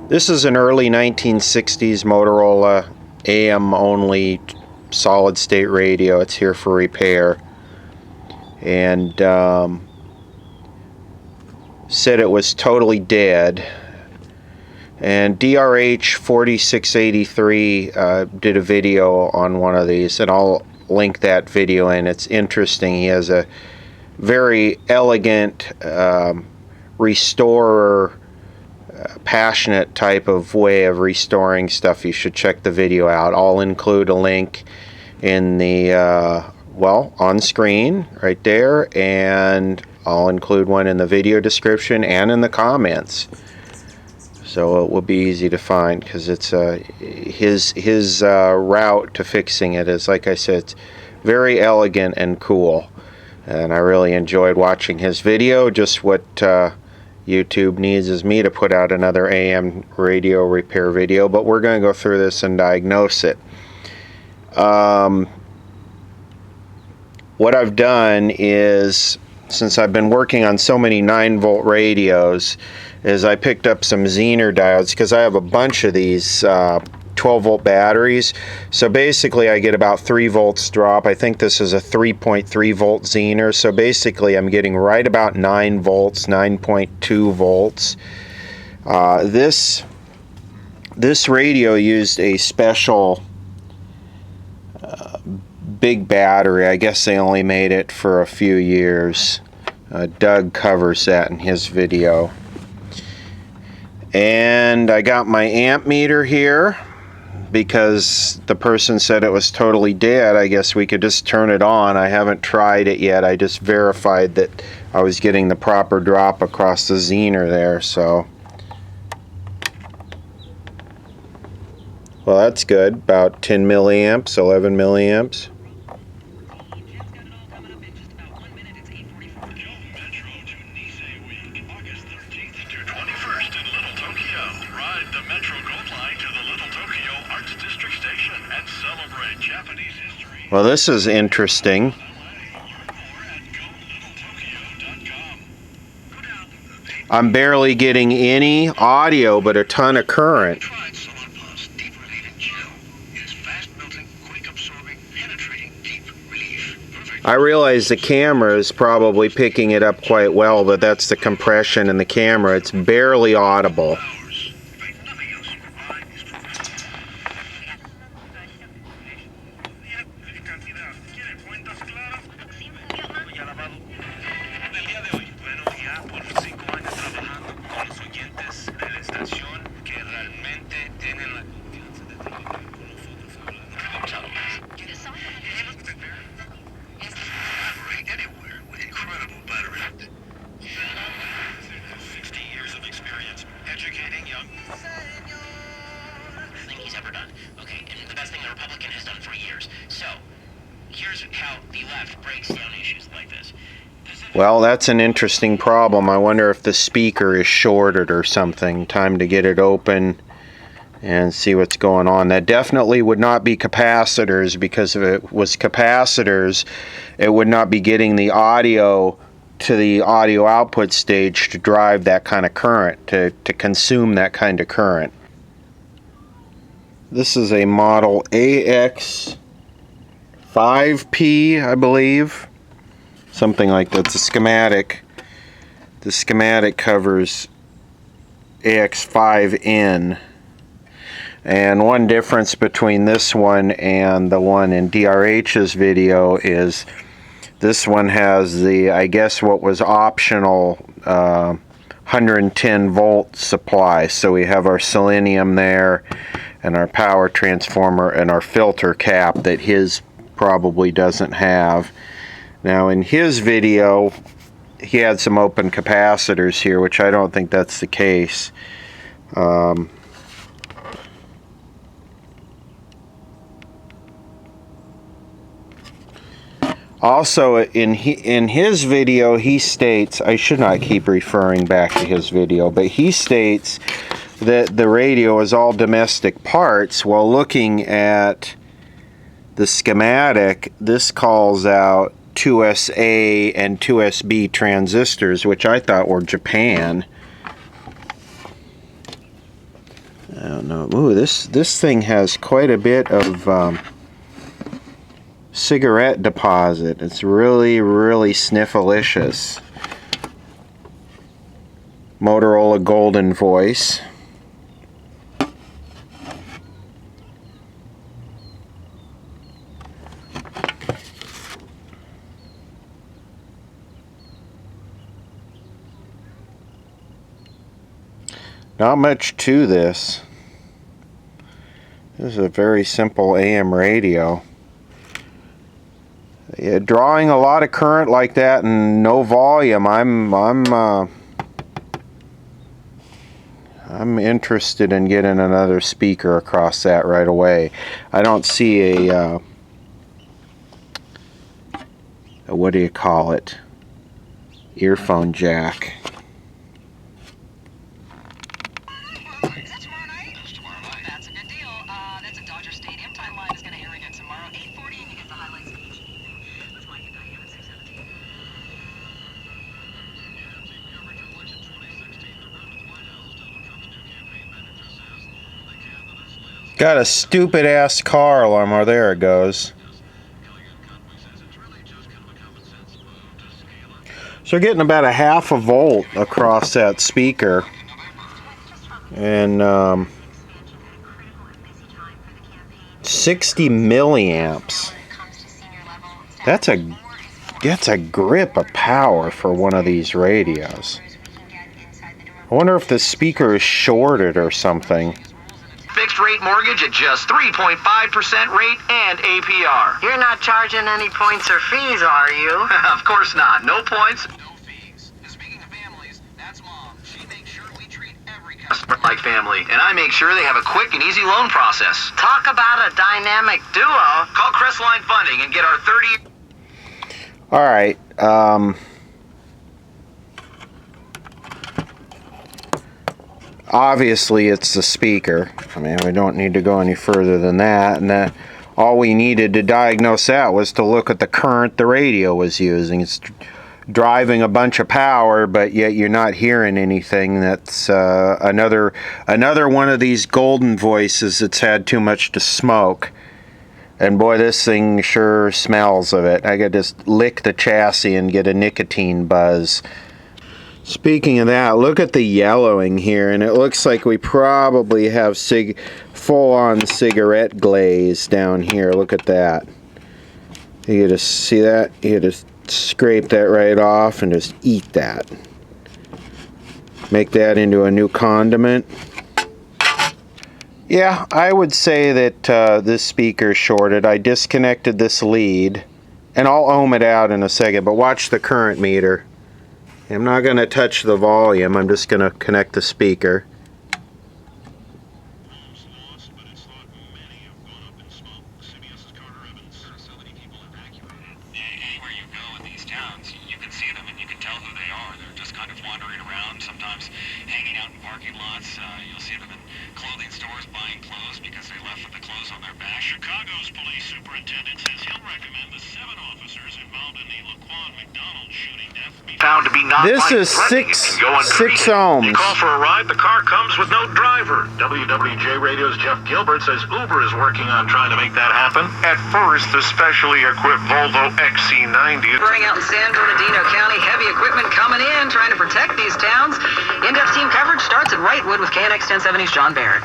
This is an early 1960s Motorola AM only solid state radio. It's here for repair, and said it was totally dead. And DRH4683 did a video on one of these, and I'll link that video in. It's interesting. He has a very elegant restorer, passionate type of way of restoring stuff. You should check the video out. I'll include a link in the well, on screen right there, and I'll include one in the video description and in the comments, so it will be easy to find, because it's his route to fixing it is, like I said, it's very elegant and cool, and I really enjoyed watching his video. Just what YouTube needs is me to put out another AM radio repair video, but we're going to go through this and diagnose it. What I've done is, since I've been working on so many 9-volt radios, is I picked up some Zener diodes, because I have a bunch of these 12-volt batteries. So basically I get about 3 volts drop. I think this is a 3.3 volt Zener. So basically I'm getting right about 9 volts, 9.2 volts. This radio used a special big battery. I guess they only made it for a few years. Doug covers that in his video. And I got my amp meter here, because the person said it was totally dead. I guess we could just turn it on. I haven't tried it yet. I just verified that I was getting the proper drop across the Zener there. So, well, that's good. About 10 milliamps, 11 milliamps. Well, this is interesting. I'm barely getting any audio, but a ton of current. I realize the camera is probably picking it up quite well, but that's the compression in the camera. It's barely audible. Well, that's an interesting problem. I wonder if the speaker is shorted or something. Time to get it open and see what's going on. That definitely would not be capacitors, because if it was capacitors, it would not be getting the audio to the audio output stage to drive that kind of current, to consume that kind of current. This is a model AX5P, I believe. Something like that. The schematic covers AX5N. And one difference between this one and the one in DRH's video is this one has the, I guess what was optional, 110 volt supply. So we have our selenium there, and our power transformer, and our filter cap that his probably doesn't have. Now in his video he had some open capacitors here, which I don't think that's the case. Also in his video he states, I should not keep referring back to his video, but he states that the radio is all domestic parts. While looking at the schematic, this calls out 2SA and 2SB transistors, which I thought were Japan. I don't know. Ooh, this thing has quite a bit of cigarette deposit. It's really, really sniffalicious. Motorola Golden Voice. Not much to this. This is a very simple AM radio. Yeah, drawing a lot of current like that and no volume, I'm interested in getting another speaker across that right away. I don't see a what do you call it? Earphone jack. Got a stupid ass car alarm. Oh, there it goes. So we're getting about a half a volt across that speaker, and 60 milliamps. That's a grip of power for one of these radios. I wonder if the speaker is shorted or something. Fixed rate mortgage at just 3.5% rate and APR. You're not charging any points or fees, are you? Of course not. No points, no fees. Speaking of families, that's Mom. She makes sure we treat every customer like family, and I make sure they have a quick and easy loan process. Talk about a dynamic duo. Call Crestline Funding and get our 30... All right. Obviously, it's the speaker. I mean, we don't need to go any further than that. And all we needed to diagnose that was to look at the current the radio was using. It's driving a bunch of power, but yet you're not hearing anything. That's another one of these golden voices that's had too much to smoke. And boy, this thing sure smells of it. I could just lick the chassis and get a nicotine buzz. Speaking of that, look at the yellowing here, and it looks like we probably have full-on cigarette glaze down here. Look at that. You just see that? You just scrape that right off and just eat that. Make that into a new condiment. Yeah, I would say that this speaker is shorted. I disconnected this lead, and I'll ohm it out in a second, but watch the current meter. I'm not going to touch the volume, I'm just going to connect the speaker. Anywhere you go in these towns, you can see them and you can tell who they are. They're just kind of wandering around, sometimes hanging out in parking lots. You'll see them in clothing stores buying clothes because they left with the clothes on their back. Chicago's police superintendent says he'll recommend the 7 officers involved in the Laquan McDonald shooting death be Found to be not This is 6 ohms. You call for a ride, the car comes with no driver. WWJ Radio's Jeff Gilbert says Uber is working on trying to make that happen. At first, the specially equipped Volvo XC90. Burning out in San Bernardino County, heavy equipment coming in, trying to protect these towns. In-depth team coverage starts at Wrightwood with KNX 1070's John Barrett.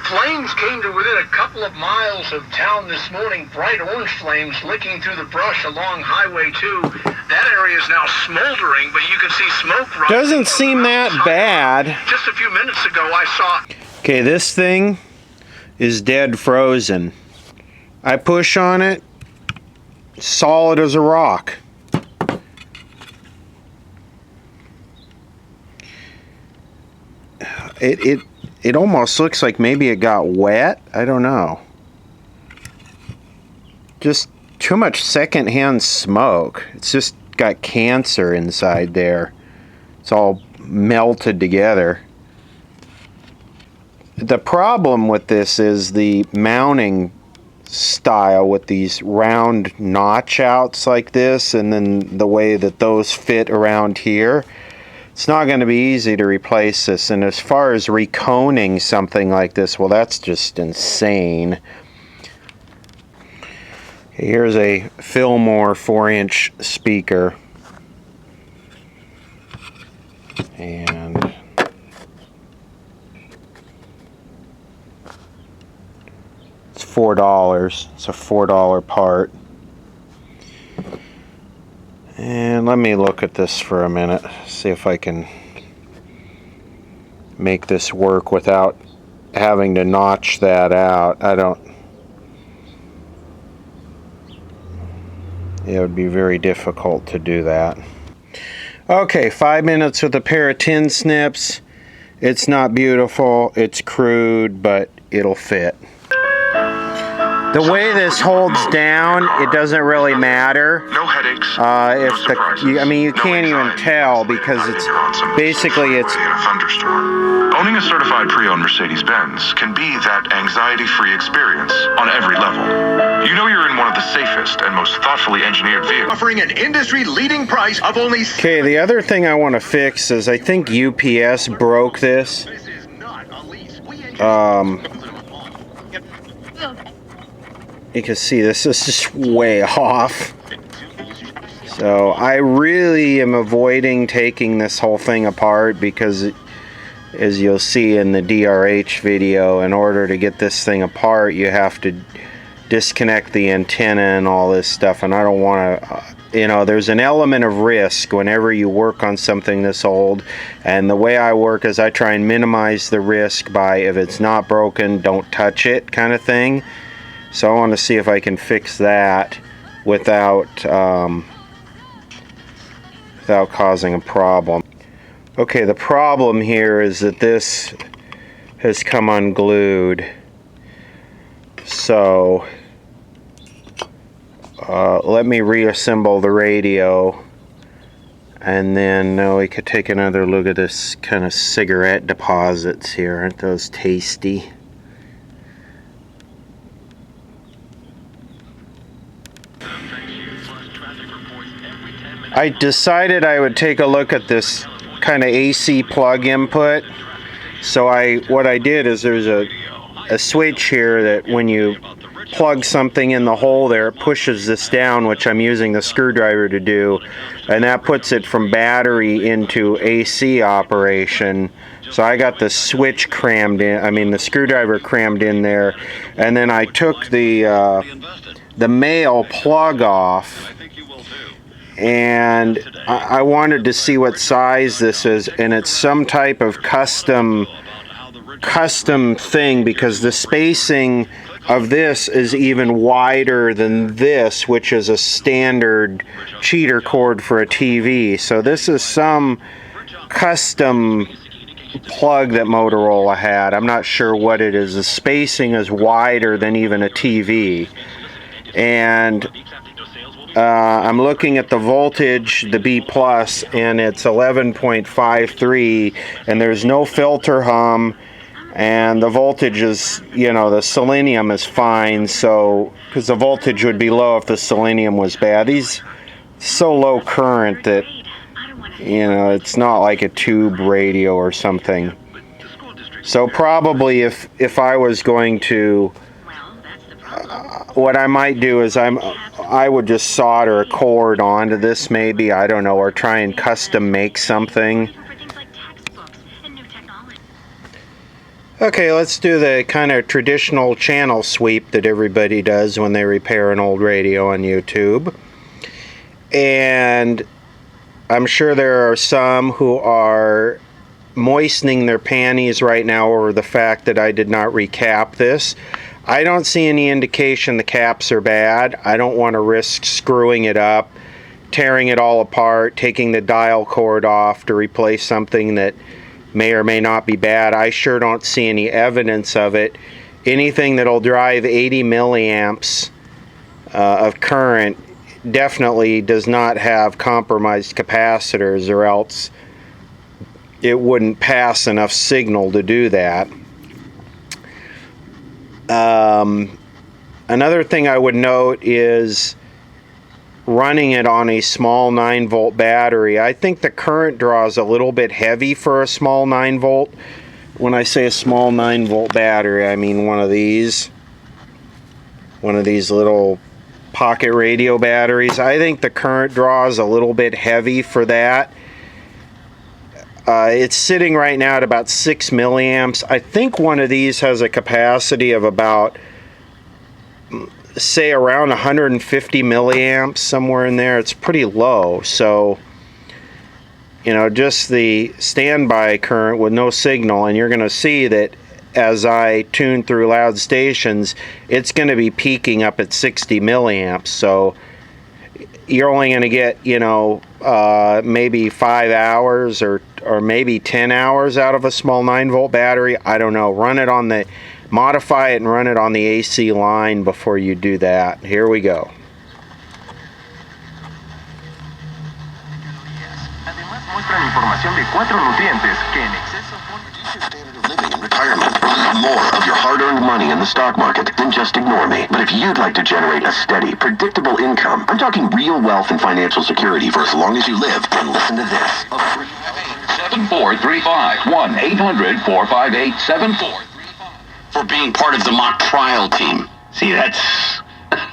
Flames came to within a couple of miles of town this morning. Bright orange flames licking through the brush along Highway 2. That area is now smoldering, but you can see smoke rising. Doesn't seem that bad. Just a few minutes ago, I saw... Okay, this thing is dead frozen. I push on it, solid as a rock. It almost looks like maybe it got wet. I don't know. Just too much secondhand smoke. It's just got cancer inside there. It's all melted together. The problem with this is the mounting style with these round notch outs like this, and then the way that those fit around here. It's not going to be easy to replace this. And as far as reconing something like this, well, that's just insane. Here's a Fillmore 4-inch speaker. And it's $4. It's a $4 part. And let me look at this for a minute, see if I can make this work without having to notch that out. It would be very difficult to do that. Okay, 5 minutes with a pair of tin snips. It's not beautiful, it's crude, but it'll fit. The way this holds down, it doesn't really matter. No headaches. I mean, you can't even tell because it's basically in a thunderstorm. Owning a certified pre-owned Mercedes-Benz can be that anxiety-free experience on every level. You know you're in one of the safest and most thoughtfully engineered vehicles, offering an industry-leading price of only. Okay, the other thing I want to fix is I think UPS broke this. You can see this is just way off. So I really am avoiding taking this whole thing apart because, as you'll see in the DRH video, in order to get this thing apart, you have to disconnect the antenna and all this stuff. And I don't want to, there's an element of risk whenever you work on something this old. And the way I work is I try and minimize the risk by, if it's not broken, don't touch it kind of thing. So I want to see if I can fix that without causing a problem. Okay, the problem here is that this has come unglued. So let me reassemble the radio, and then we could take another look at this kind of cigarette deposits here. Aren't those tasty? I decided I would take a look at this kind of AC plug input. So what I did is there's a switch here that when you plug something in the hole there, it pushes this down, which I'm using the screwdriver to do, and that puts it from battery into AC operation. So I got the switch crammed in, the screwdriver crammed in there, and then I took the male plug off, and I wanted to see what size this is, and it's some type of custom thing, because the spacing of this is even wider than this, which is a standard cheater cord for a TV. So this is some custom plug that Motorola had. I'm not sure what it is. The spacing is wider than even a TV. And I'm looking at the voltage, the B+, and it's 11.53, and there's no filter hum, and the voltage is, the selenium is fine, so, because the voltage would be low if the selenium was bad. These so low current that, it's not like a tube radio or something. So probably if I was going to, what I might do is I would just solder a cord onto this, maybe, I don't know, or try and custom make something. Okay, let's do the kind of traditional channel sweep that everybody does when they repair an old radio on YouTube. And I'm sure there are some who are moistening their panties right now over the fact that I did not recap this. I don't see any indication the caps are bad. I don't want to risk screwing it up, tearing it all apart, taking the dial cord off to replace something that may or may not be bad. I sure don't see any evidence of it. Anything that'll drive 80 milliamps of current definitely does not have compromised capacitors, or else it wouldn't pass enough signal to do that. Another thing I would note is running it on a small 9-volt battery. I think the current draw is a little bit heavy for a small 9-volt. When I say a small 9-volt battery, I mean one of these little pocket radio batteries. I think the current draw is a little bit heavy for that. It's sitting right now at about 6 milliamps. I think one of these has a capacity of about, say, around 150 milliamps, somewhere in there. It's pretty low. So, you know, just the standby current with no signal, and you're going to see that as I tune through loud stations, it's going to be peaking up at 60 milliamps. So you're only going to get, you know, maybe 5 hours or maybe 10 hours out of a small 9-volt battery. I don't know. Modify it and run it on the AC line before you do that. Here we go. Muestran información de 4 nutrientes que en exceso reduce your standard of living in retirement. More of your hard-earned money in the stock market, then just ignore me. But if you'd like to generate a steady, predictable income, I'm talking real wealth and financial security for as long as you live, then listen to this. 7435 1-800-458-7435 For being part of the mock trial team. See, that's...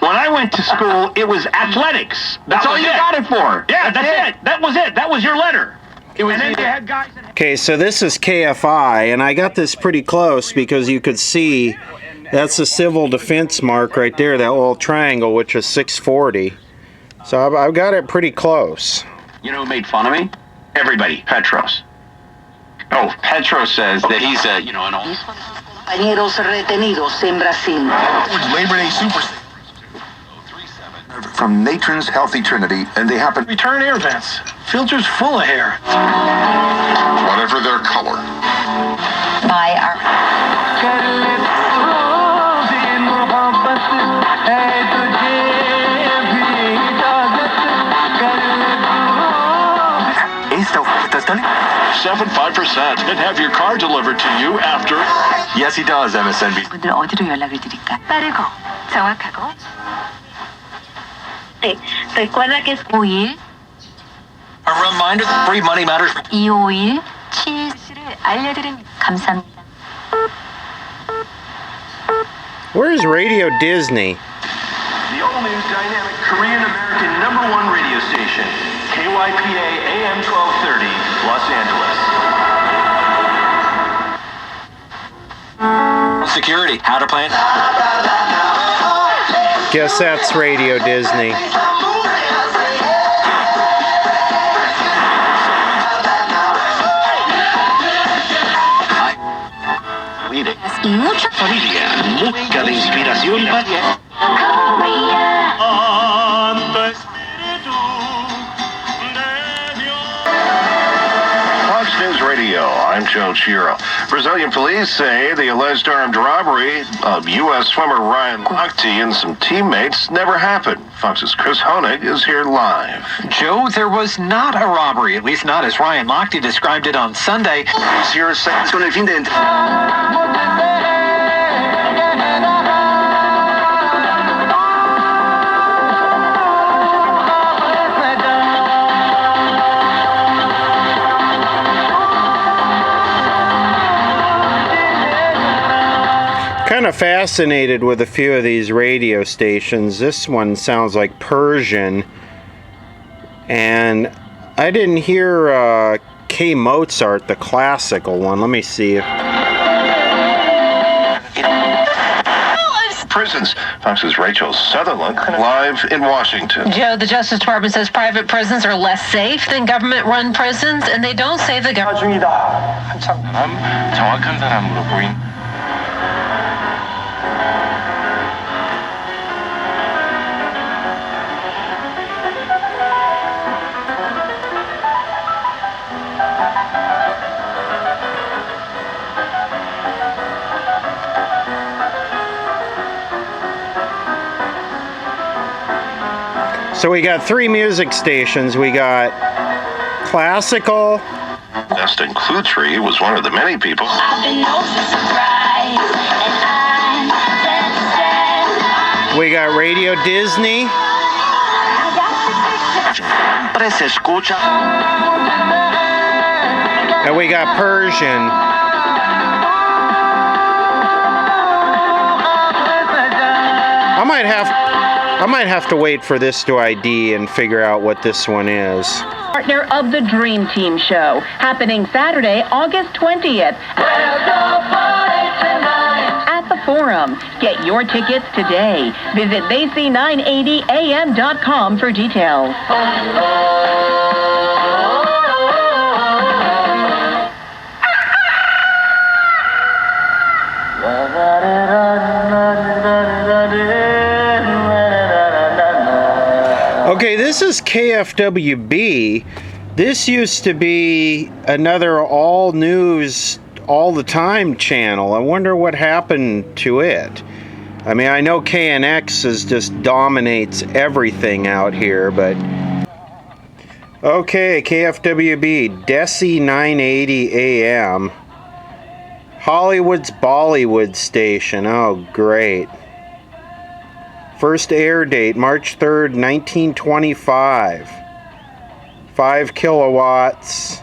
When I went to school, it was athletics. That's all you got it for. Yeah, that's it. That was it. That was your letter. And then you had guys that... Okay, so this is KFI, and I got this pretty close because you could see that's the civil defense mark right there, that little triangle, which is 640. So I've got it pretty close. You know who made fun of me? Everybody. Petros. Oh, Petros says that he's an old... Compañeros retenidos en Brasil. Labor Day Super from Natron's Healthy Trinity, and they happen Return air vents. Filters full of hair. whatever their color. By our Esta oferta está 75% and have your car delivered to you after... Yes, he does, MSNBC. 분들 어디로 연락을 드릴까? 빠르고 정확하고. 네, recuerda que es 51 A reminder that free money matters. 251 7를 알려드립니다. 감사합니다. Where's Radio Disney? The all-new dynamic Korean-American #1 radio station, KYPA AM 1230, Los Angeles. Security. How to plan. Guess that's Radio Disney. Y mucho Música de inspiración para... Fox News Radio, I'm Joe Chiro. Brazilian police say the alleged armed robbery of U.S. swimmer Ryan Lochte and some teammates never happened. Fox's Chris Honig is here live. Joe, there was not a robbery, at least not as Ryan Lochte described it on Sunday. He's here con el fin de... Kind of fascinated with a few of these radio stations. This one sounds like Persian, and I didn't hear K Mozart, the classical one. Let me see if... Prisons. Fox's Rachel Sutherland live in Washington. Joe, the Justice Department says private prisons are less safe than government-run prisons, and they don't say the government... 정확한 사람으로 보인... So we got 3 music stations. We got classical. Destin Clutry was one of the many people. We got Radio Disney. siempre se escucha. And we got Persian. I might have to wait for this to ID and figure out what this one is. Partner of the Dream Team show, happening Saturday, August 20th. At the Forum. Get your tickets today. Visit AC980am.com for details. Okay, this is KFWB. This used to be another all news all the time channel. I wonder what happened to it. I mean, I know KNX is just dominates everything out here, but okay, KFWB, Desi 980 AM, Hollywood's Bollywood station. Oh, great. First air date, March 3rd, 1925. 5 kilowatts.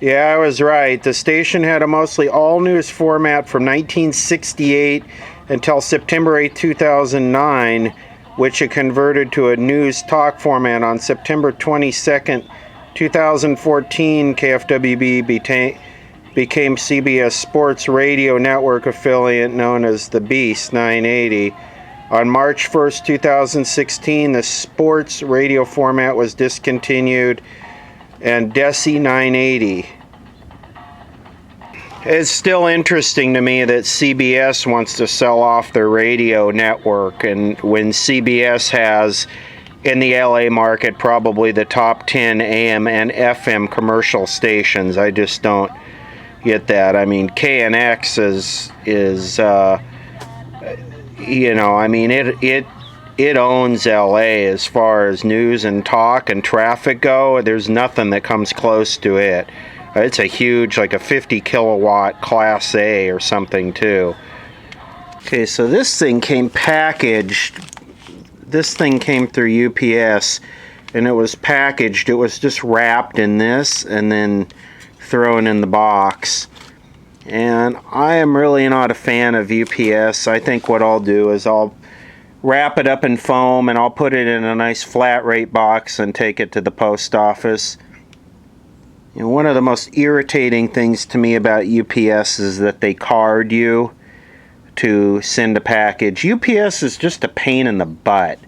Yeah, I was right. The station had a mostly all-news format from 1968 until September 8, 2009, which it converted to a news talk format on September 22nd, 2014. KFWB became CBS Sports Radio Network affiliate known as the Beast 980. On March 1st, 2016, the sports radio format was discontinued and Desi 980. It's still interesting to me that CBS wants to sell off their radio network, and when CBS has in the LA market probably the top 10 AM and FM commercial stations. I just don't get that. I mean, KNX is you know, I mean, it owns LA as far as news and talk and traffic go. There's nothing that comes close to it. It's a huge, like a 50 kilowatt Class A or something too. Okay, so this thing came packaged. This thing came through UPS and it was packaged. It was just wrapped in this and then thrown in the box. And I am really not a fan of UPS. I think what I'll do is I'll wrap it up in foam and I'll put it in a nice flat rate box and take it to the post office. You know, one of the most irritating things to me about UPS is that they card you to send a package. UPS is just a pain in the butt.